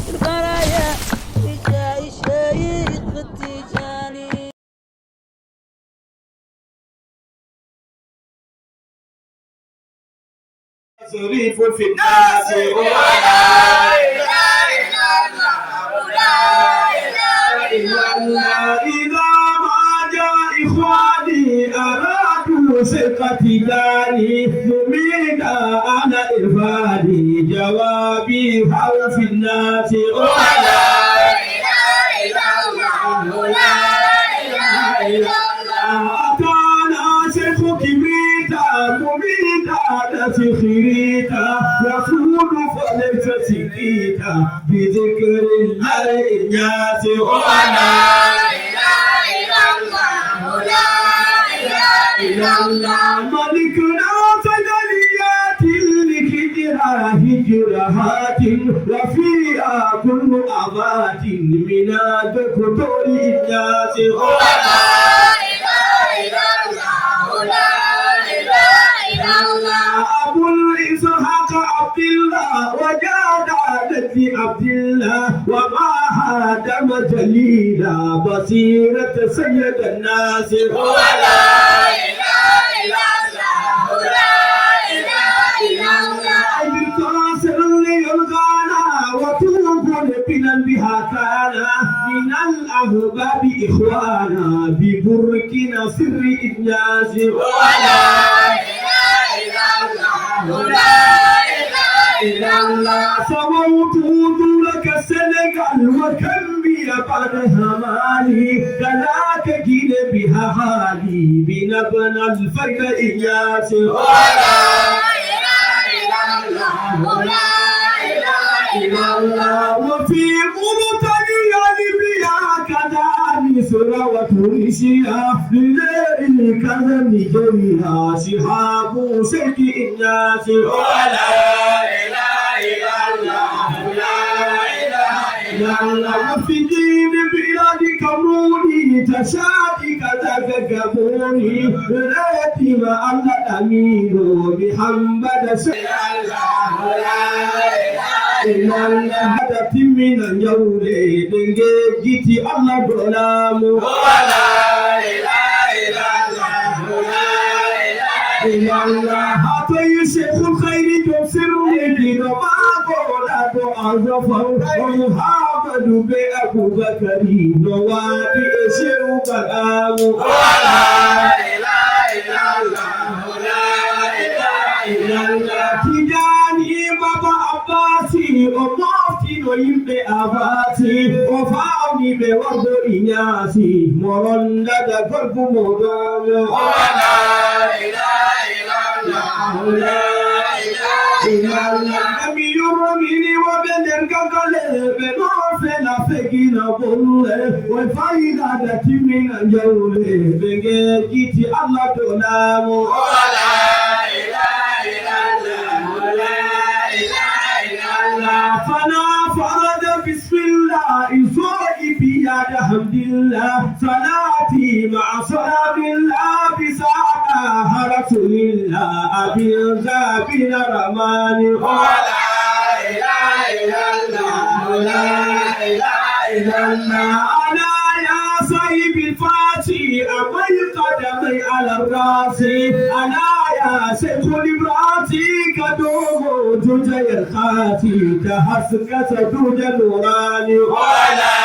البرايا جاي شايق بالتجاني صريف في الناس ولا إله إلا الله لا إله إلا الله إذا ما جاء إخواني أرادوا سقتي داني مميدا أنا إرفاني جوابي هو في الناس ولا إله إلا الله لا إله إلا الله أتانا شيخ كبريتا مميدا سخريتا يفوض فليس سكيتا بذكر الله الناس ولا إله إلا الله لا إله إلا الله ملكنا تجليات لكجرا هجرهات وفيها كل أبات من الدكتور الناس ولا إله إلا الله لا أبو الإسحاق عبد الله وجادة عبد الله وما هادم جليلا بصيرة سيد الناس ولا إله إلا الله لا إله إلا الله بالقاصر للغانا وتوب بنا بها كان من الأحباب إخوانا ببركنا سر الناس ولا لا إله إلا الله سموت دورك السنغال وكم بي بعد همالي كلاك جيل بها حالي بنبنى الفيل إياس ولا إله إلا الله لا إله إلا الله وفي مرتدي بها كذا مصر وتونسيا لليل كذا نيجيريا شهاب سيد الناس ولا إله إلا الله لا إله إلا الله وفي دين بلاد كموني تشادي كذا كموني راتي ما الله أمين محمد سيد الله لا إله إلا الله هذا من اليوم جيتي الله بلام ولا إله إلا الله لا إله إلا الله أعطي شيخ الخير تبصر لي ما قولا أعظفه ومحمد بأبو بكر نوادي شيخ بلام ولا إله إلا الله لا إله إلا الله تجاني بابا عباسي ومفتي ويمبي أباسي وفاوني بورد إناسي مرند فرق مدام ولا إله إلا الله لا إله إلا الله أمي يرميني وبدر قلب بنوفل فكنا بوله وفايدة من الجولة بجيتي الله دولام ولا إله إلا الله لا إله إلا الله فنا فرد بسم الله صوتي بيد حمد الله صلاتي مع صلاة الله بسعادة رسول الله أبي الزابين رمان ولا إله إلا الله لا إله إلا الله أنا يا صاحب الفاتي أمي قدمي على الراس أنا يا شيخ الإبراتي كدوم تجي الخاتي كحسك سدود النوراني ولا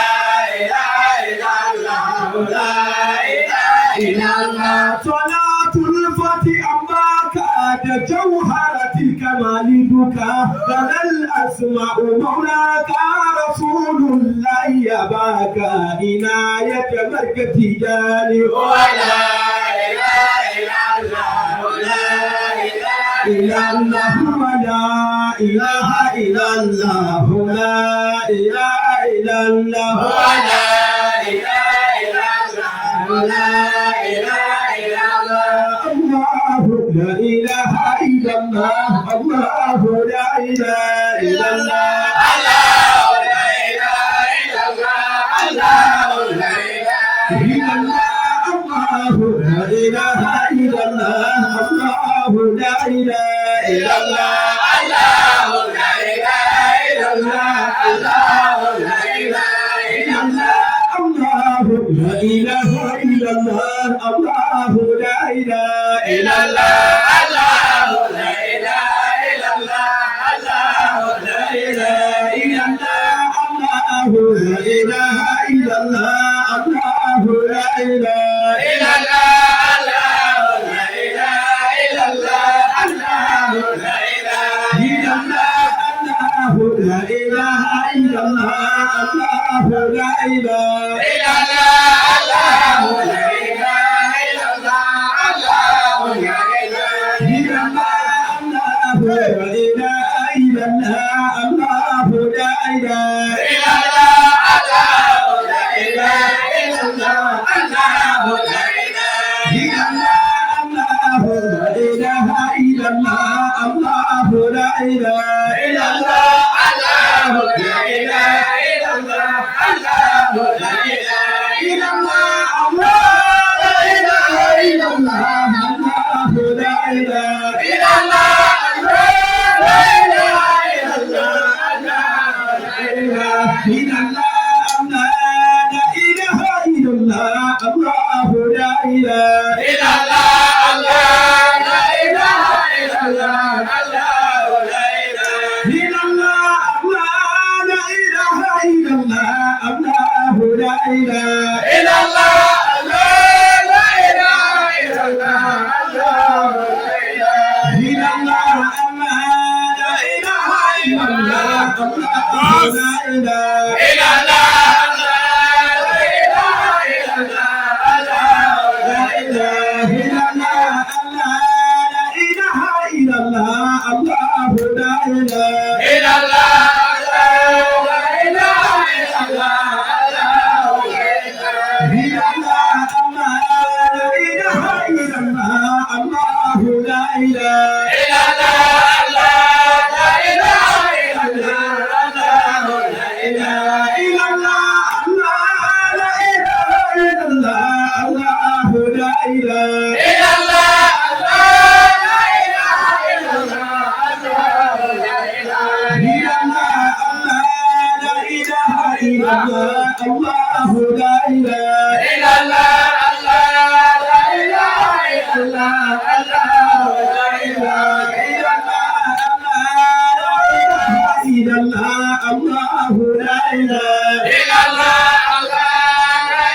إله إلا الله لا إله إلا الله صلاة الفتي أماك جوهرة الكمال دكا فلا الأسماء مولاك رسول الله يباك عناية مركتي جاني ولا إله إلا الله لا إله إلا الله ولا إله إلا الله لا إله إلا الله ولا إله إلا الله لا إله إلا الله الله لا إله إلا الله الله لا إله إلا الله الله لا إله إلا الله الله لا إله إلا الله الله لا إله إلا الله الله لا إله إلا الله الله لا إله إله إلا الله لا إله إلا الله الله لا إله إلا الله لا إله إلا الله الله لا إله إلا الله لا إله إلا الله الله لا إله إلا الله لا إله إلا الله الله لا إله إلا الله لا إله إلا الله الله لا إله إلا الله لا إله إلا الله الله لا إله إلا الله الله لا إله إلا الله الله لا إله إلا الله الله لا إله إلا الله الله لا إله إلا الله لا إله إلا الله لا إله إلا الله لا إله إلا الله الله لا إله إلا الله لا إله إلا الله الله لا إله إلا الله لا إله إلا الله الله لا إله إلا الله لا إله إلا الله الله لا إله إلا الله لا إله إلا الله الله لا إله إلا الله لا إله إلا الله الله لا إله إلا الله لا إله إلا الله الله لا إله إلا الله لا إله إلا الله الله لا إله إلا الله لا إله إلا الله الله لا إله إلا الله لا إله إلا الله الله لا إله إلا الله لا إله إلا الله الله لا إله إلا الله لا إله إلا الله الله لا إله إلا الله لا إله إلا الله الله لا إله إلا الله لا إله إلا الله الله لا إله إلا الله إلا الله الله لا إله إلا الله لا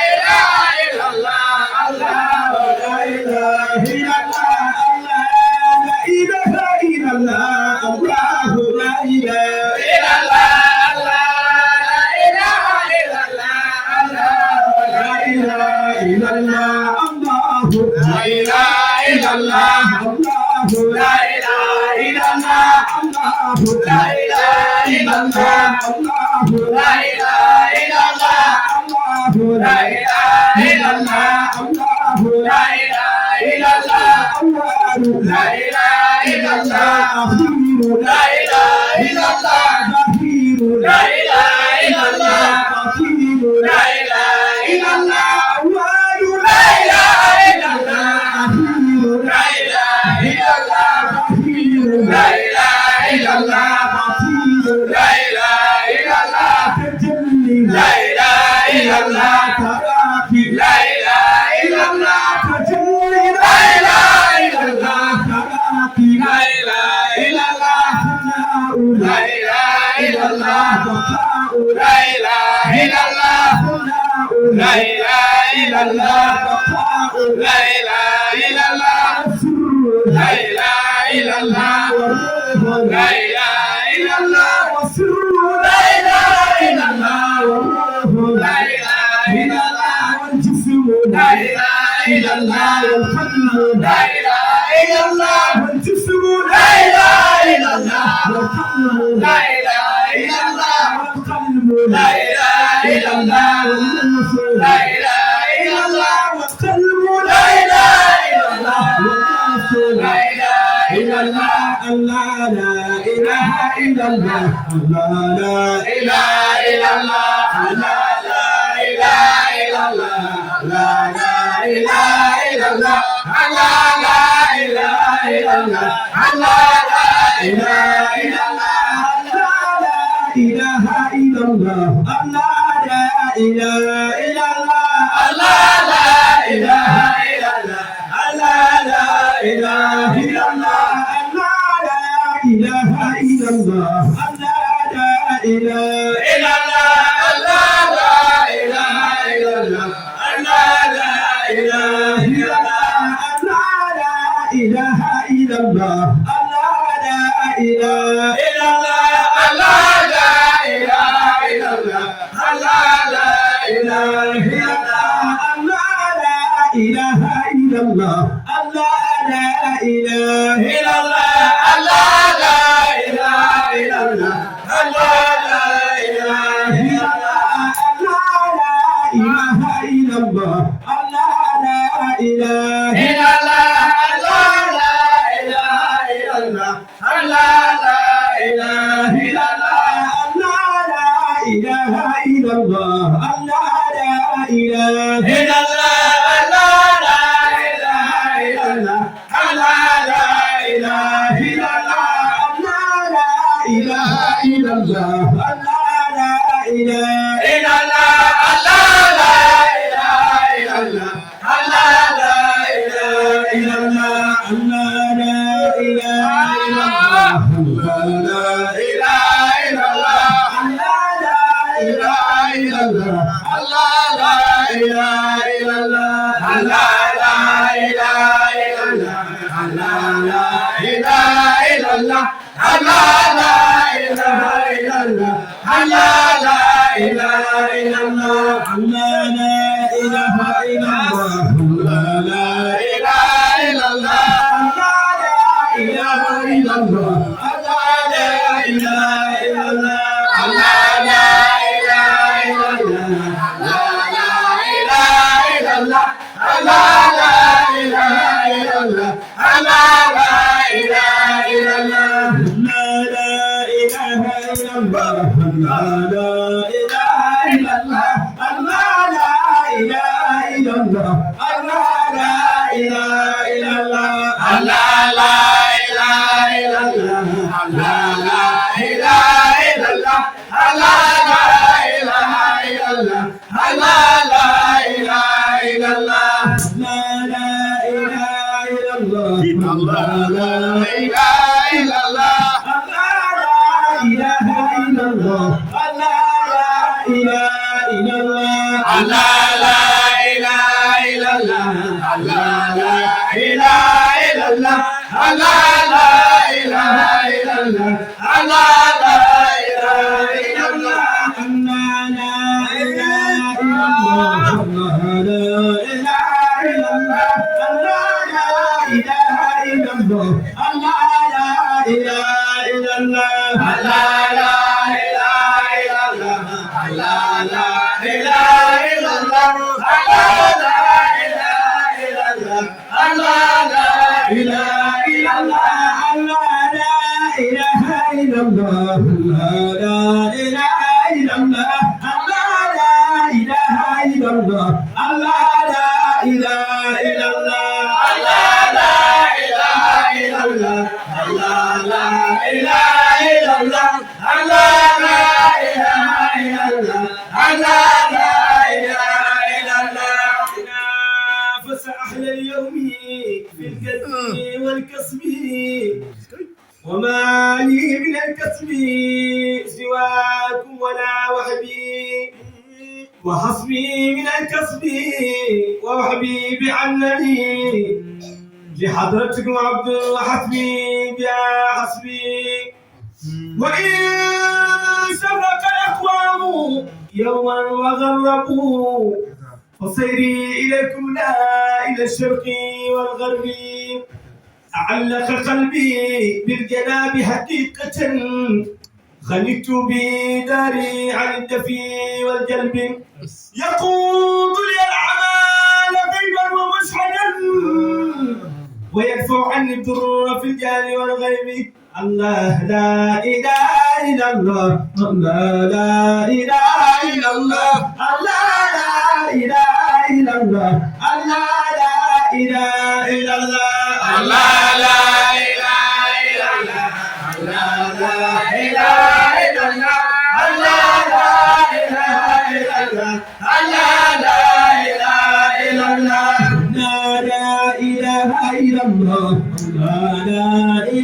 إله إلا الله الله لا إله إلا الله لا إله إلا الله الله لا إله إلا الله لا إله إلا الله الله لا إله إلا الله الله لا إله إلا الله الله لا إله إلا الله الله لا إله إلا الله الله لا إله إلا الله الله لا إله إلا الله الله لا إله إلا الله أول لا إله إلا الله أخير لا إله إلا الله ظهير لا إله إلا الله بطير لا إله إلا الله أول لا إله إلا الله أخير لا إله إلا الله ظهير لا إله إلا الله بطير لا إله إلا الله تجلي لا إله إلا الله تراكي لا إله إلا الله تجلي لا إله إلا الله تراكي لا إله إلا الله ثناء لا إله إلا الله بقاء لا إله إلا الله ثناء لا إله إلا الله بقاء لا إله إلا الله سر لا إله إلا الله والروح لا إله إلا الله والسر لا إله إلا الله والروح لا إله إلا الله والجسم لا إله إلا الله والقلب لا إله إلا الله والجسم لا إله إلا الله والقلب لا إله إلا الله والقلب لا إله إلا الله والنفس لا إله إلا الله والقلب لا إله إلا الله والنفس لا إله إلا الله الله لا إله إلا الله الله لا إله إلا الله الله لا إله إلا الله لا إله إلا الله الله لا إله إلا الله الله لا إله إلا الله لا إله إلا الله الله لا إله إلا الله الله لا إله إلا الله الله لا إله إلا الله الله لا إله إلا الله الله لا إله إلا الله الله لا إله إلا الله الله لا إله إلا الله الله لا إله إلا الله إلا الله الله لا إله إلا الله الله لا إله إلا الله الله لا إله إلا الله الله لا إله إلا الله الله لا إله إلا الله الله لا إله إلا الله الله لا إله إلا الله الله لا إله إلا الله الله لا إله إلا الله الله لا إله إلا الله الله لا إله إلا الله الله لا إله إلا الله الله لا إله إلا الله الله لا إله إلا الله الله لا إله إلا الله الله لا إله إلا الله الله لا إله إلا الله الله لا إله إلا الله الله لا إله إلا الله وما لي من الكسب سواكم ولا وحبي وحسبي من الكسب ووحبي بعنني لحضرتكم عبد وحسبي بها حسبي وإن شرق الأقوام يوما وغربوا فصيري إليكم لا إلى الشرق والغرب أعلق قلبي بالجناب حقيقة خلقت بداري عن الدفي والجلب يقود لي الأعمال غيبا ومشهدا ويدفع عني الضر في الجهل والغيب الله لا إله إلا الله الله لا إله إلا الله الله لا إله إلا الله الله لا إله إلا الله الله لا إله إلا الله الله لا إله إلا الله الله لا إله إلا الله الله لا إله إلا الله لا إله إلا الله الله لا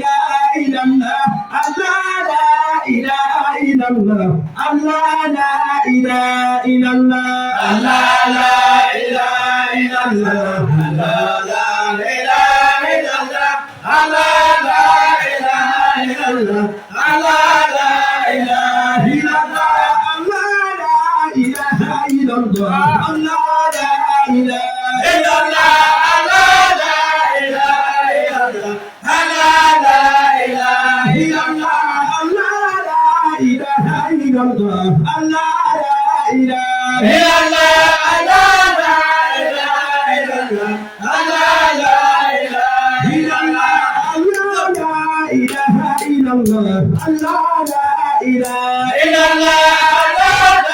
إله إلا الله الله لا إله إلا الله الله لا إله إلا الله الله لا إله إلا الله الله لا إله إلا الله الله لا إله إلا الله الله لا إله إلا الله الله لا إله إلا الله الله لا إله إلا الله الله لا إله إلا الله الله لا إله إلا الله الله لا إله إلا الله الله لا إله إلا الله الله لا إله إلا الله الله لا إله إلا الله الله لا إله إلا الله الله لا إله إلا الله الله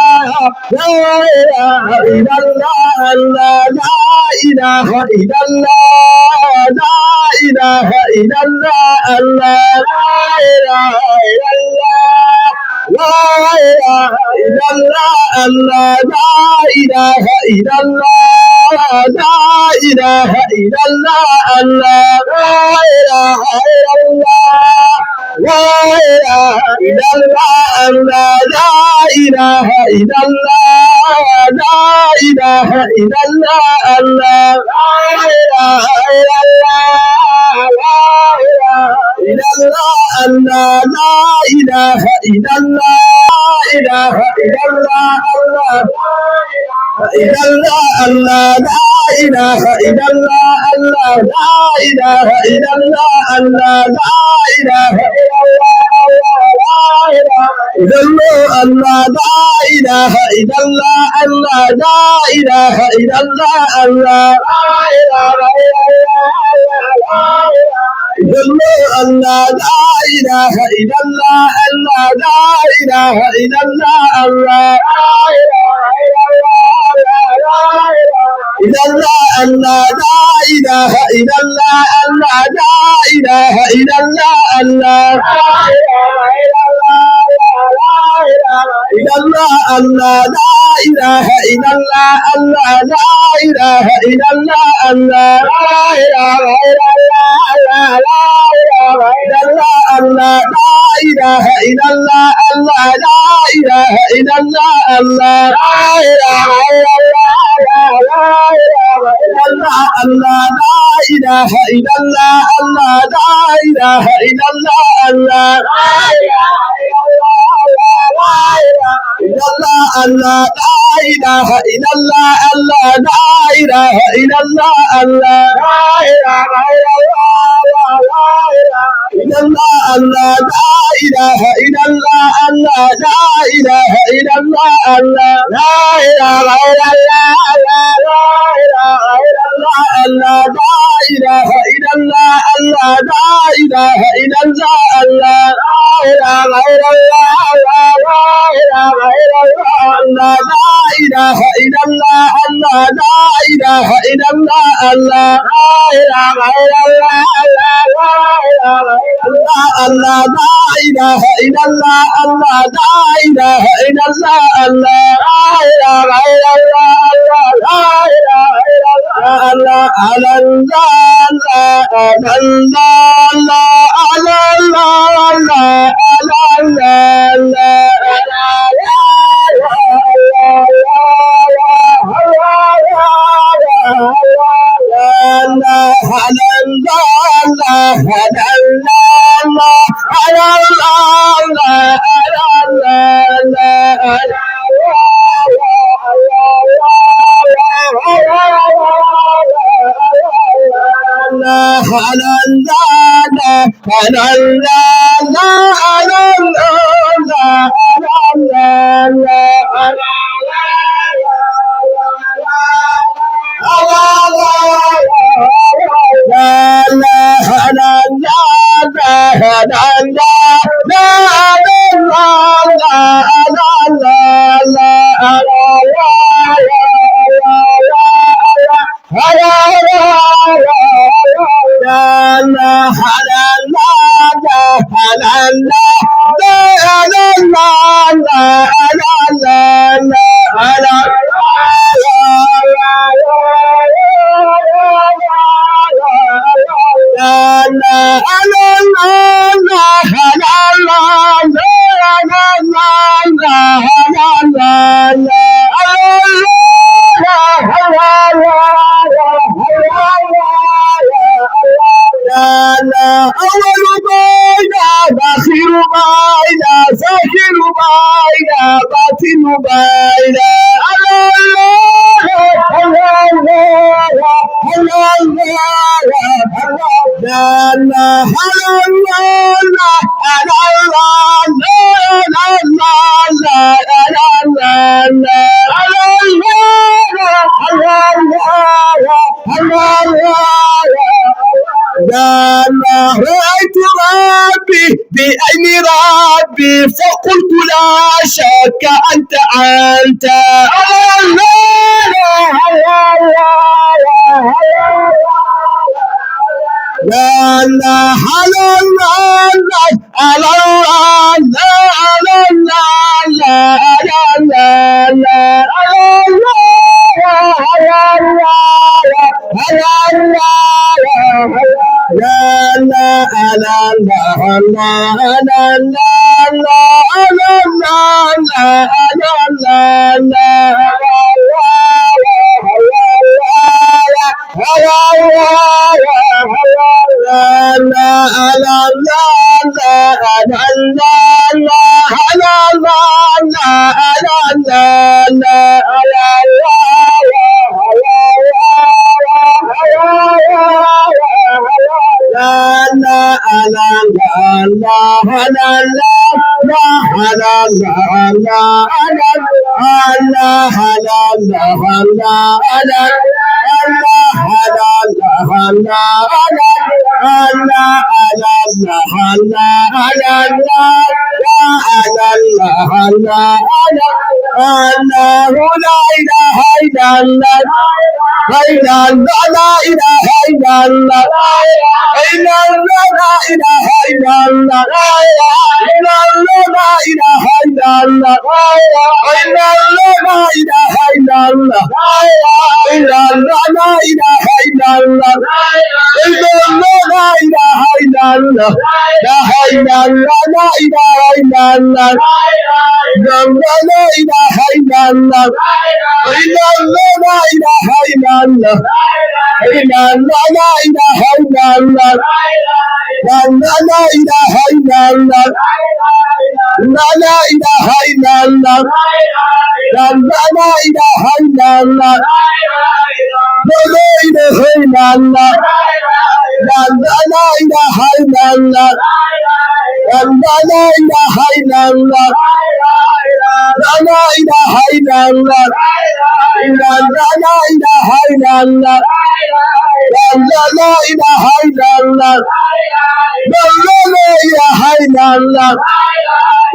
ربي فقلت لا شك أنت أنت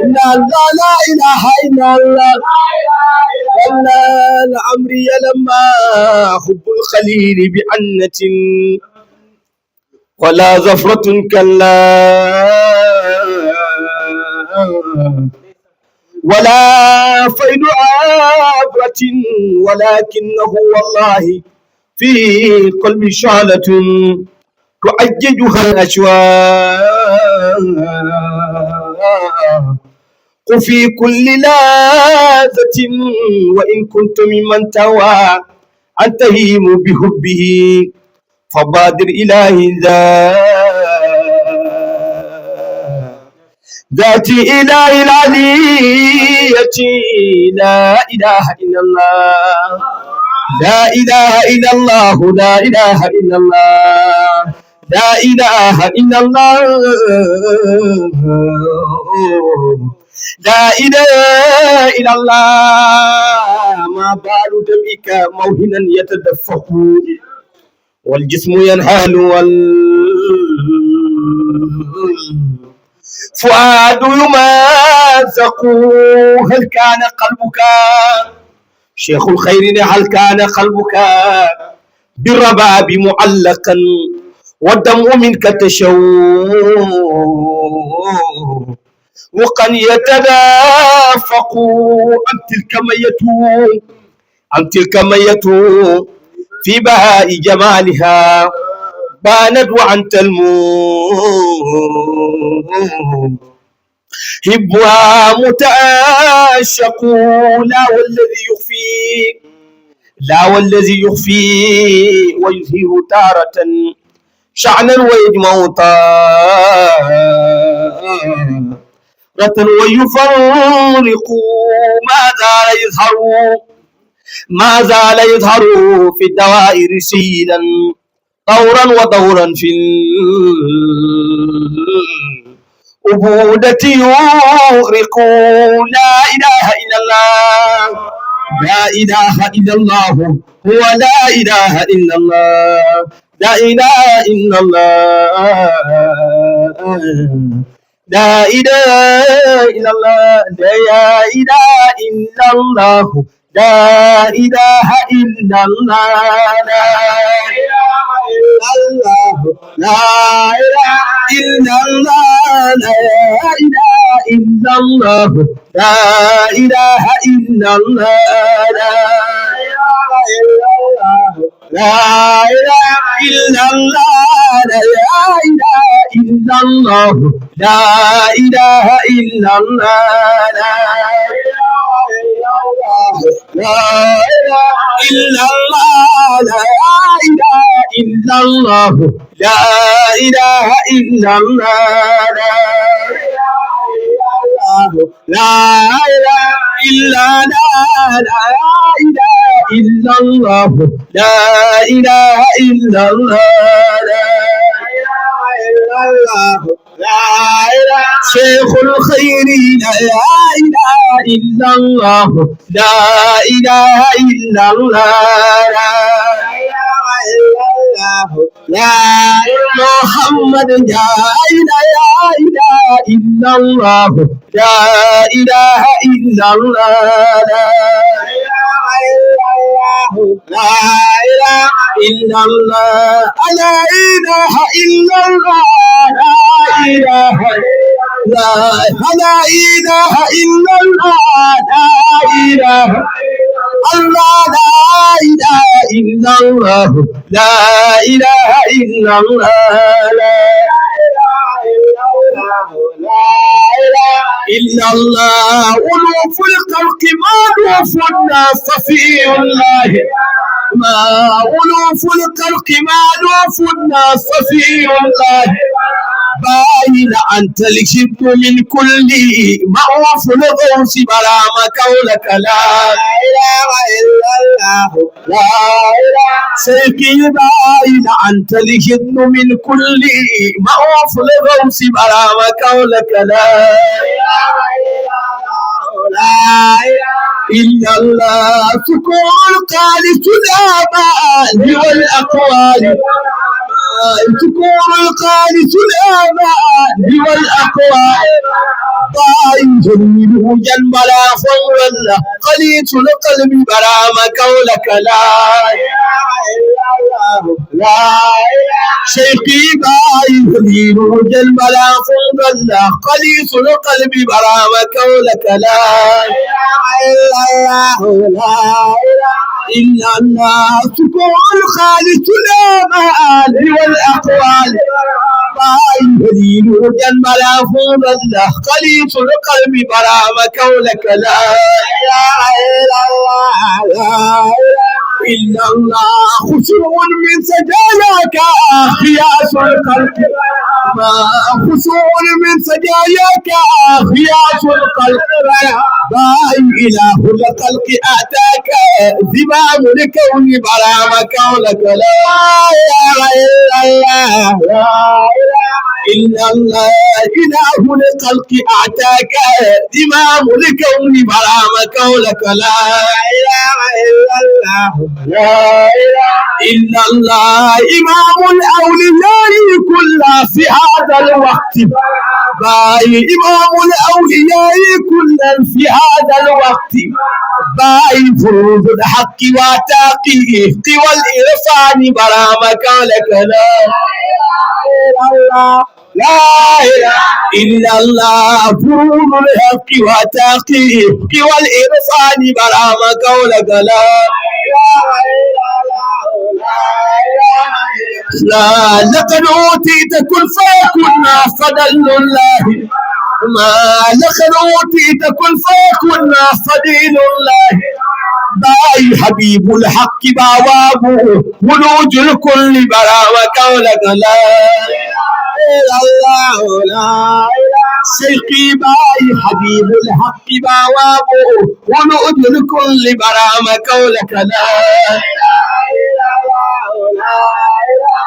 لا لا لا لا لعمري لما حب الخليل بعنة ولا زفرة كلا ولا فيد عبرة ولكنه والله في قلبي شعلة تعججها الأشواق في كل لذة وإن كنت ممن توى أن تهيم بحبه فبادر إلهي ذاتي إله العلية لا إله إلا الله لا إله إلا الله لا إله إلا الله لا إله إلا الله لا إله إلا الله ما بال دمك موهنا يتدفق والجسم ينهال فؤاد يمازق هل كان قلبك شيخ الخير هل كان قلبك بالرباب معلقا والدم منك تشوق وقد يتدافق عن تلك مية في بهاء جمالها بانت وأنت هبها متعشق لا والذي يخفي ويظهر تارة شعنا ويجمع تارة ويفرق ما زال يظهر في الدوائر سيدا طورا ودورا في العبودة يغرق لا إله إلا الله لا إله إلا الله هو لا إله إلا الله لا إله إلا الله لا إله إلا الله لا إله إلا الله لا إله إلا الله لا إله إلا الله لا إله إلا الله لا إله إلا الله لا إله إلا الله لا إله إلا الله لا إله إلا الله لا إله إلا الله لا إله إلا الله لا إله إلا الله لا إله إلا الله لا إله إلا الله لا إله إلا الله لا إله شيخ الخير لا إله إلا الله لا إله إلا الله لا محمد لا إله إلا الله لا إله إلا الله لا إله إلا الله لا إله إلا الله لا إله لا إله إلا الله لا إله الله لا إله إلا الله لا إله إلا الله لا إله إلا الله ألوف الخلق ما ألوف الناس صفي الله ما ألوف الخلق ما ألوف الناس صفي الله باين أنت لشبت من كل معروف الغوث برام قولك لا إله إلا الله لا إله سيكي باين أنت لشبت من كل معروف الغوث برام قولك لا إله إلا الله لا إله إلا الله سكون القالس الآباء والأقوال سكون القالس الآباء والأقوال ضايم جميله جنب لا فولا قليس القلب برام قولك لا إله إلا الله لا إله شيخي باين جميله جنب لا فولا قليس القلب برام قولك لا إله إلا الله لا إله إلا الله سكون الخالص الآمال والأقوال باين هدين جنب لا فوض الله قليص القلب برام قولك لا إله إلا الله لا إله إلا الله خشوع من سجاياك خياس القلب خشوع من سجاياك خياس القلب باين إله الخلق أتاك زمام لكون برام قولك لا إله إلا الله لا إله إلا الله إله الخلق أعتاك زمام لكون برام قولك لا إله إلا الله لا إله إلا الله إمام الأولياء كلها في هذا الوقت باي إمام الأولياء كلا في هذا الوقت باي فروض الحق وتحقيق والإرفان برام قولك لا إله إلا الله لا إله إلا الله فروض الحق وتحقيق والإرفان برام قولك لا إله إلا الله لا لقد أوتيت كن فيكن فضل الله ما لقد أوتيت كن فيكن فضيل الله باي حبيب الحق بوابه ولوج الكل برا وقولك لا إله إلا الله لا إله سيقي باي حبيب الحق بوابه ولوج الكل برا وقولك لا إله إلا الله لا إله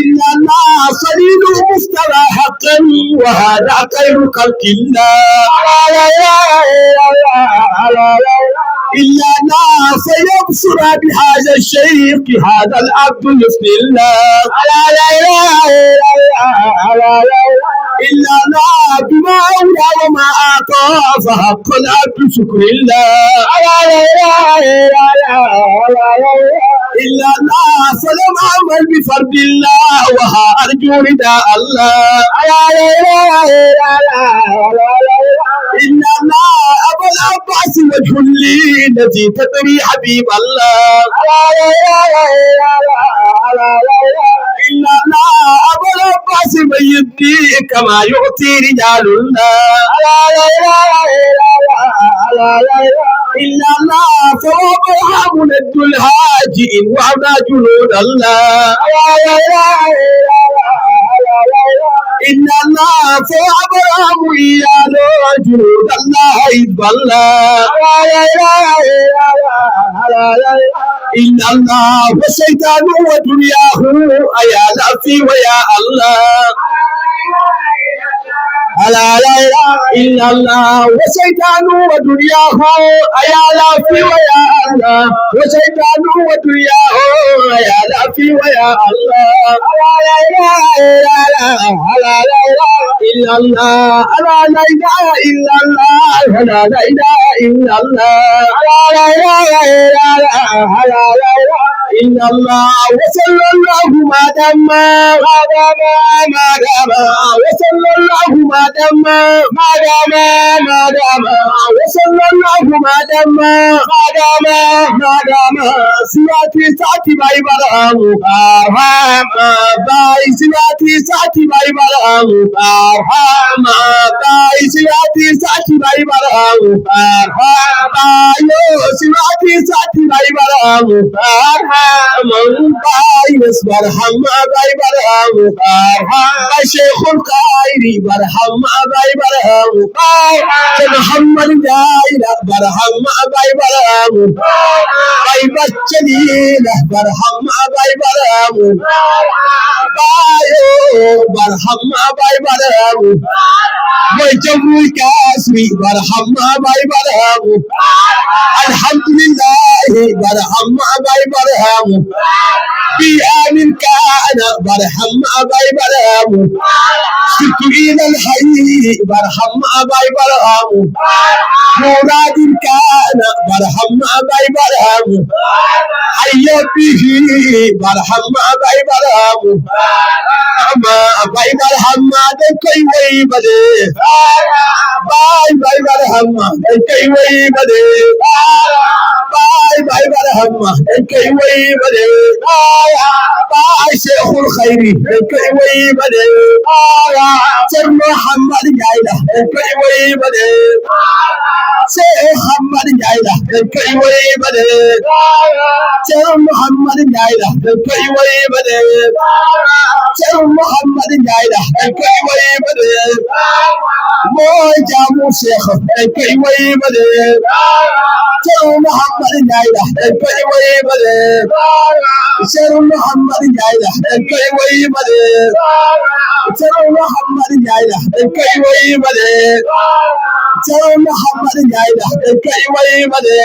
إلا الله صليل مستوى حقا وهذا خير خلق الله لا إله إلا إلا الله فيبصر بهذا الشيخ هذا العبد يفني الله لا إله إلا الله بما أولى وما أعطى فحق العبد شكر الله لا إله إلا الله فلم أعمل بفرد الله وها أرجو رداء الله لا إله إلا الله أبو العباس وجه لي التي تدري حبيب الله لا إله إلا الله أبو العباس من يدي كما يعطي رجال الله لا إله إلا الله فهو برهام ند الهاجئ وعنا جنود الله لا إله إلا الله فهو برهام إياله جنود الله حزب الله لا إله إلا الله والشيطان ودنياه أيا لفي ويا الله لا إله إلا الله وشيطان ودنياه أيا لفي ويا الله وشيطان ودنياه أيا لفي ويا الله لا إله إلا الله لا إله إلا الله لا إله إلا الله لا إله إلا الله وصلى الله ما دام وصلى الله ما دام وصلى الله ما دام سياتي ساتي باي برام باي سياتي ساتي باي برام باي سياتي ساتي باي برام باي سياتي ساتي باي برام باي نصبر حما باي برام باي شيخ القايري برحم باي برام باي محمد جايلا برحم باي برام باي بچليلا برحم باي برام باي برحم باي برام باي جمو كاسري برحم باي برام الحمد لله برحم باي برام بآمن كان برحم باي برام سرت إلى الحي برحم باي برام مراد كان برحم باي برام حي به برحم باي برام ما باي برحم دكي وي بدي باي برحم دكي وي بدي باي برحم دكي وي بدي باي شيخ الخير دكي وي بدي سر محمد جايله دكي وي بدي شيخ محمد جايله دكي وي بدي سر محمد جايله دكي وي بدي سر محمد جايله دكي وي بدي موي جامو شيخ دكي وي بدي سر محمد جايله دكي وي بدي سر محمد جايله دكي وي بدي سر محمد جايله دكي وي بدي سر محمد جايله دكي وي بدي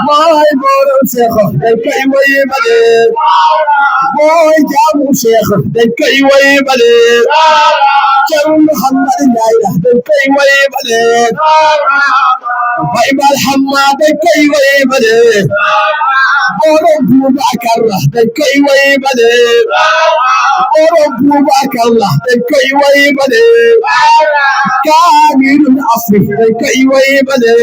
موي بورو شيخ دكي وي بدي موي جامو شيخ دكي وي بدي سر محمد جايله دكي وي بدي باي بالحماد دكي وي بدي ورب بكر دكي وي بدي ورب بكر دكي وي بدي كامل العصر دكي وي بدي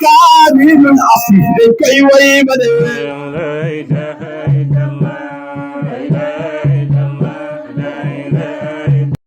كامل العصر دكي وي بدي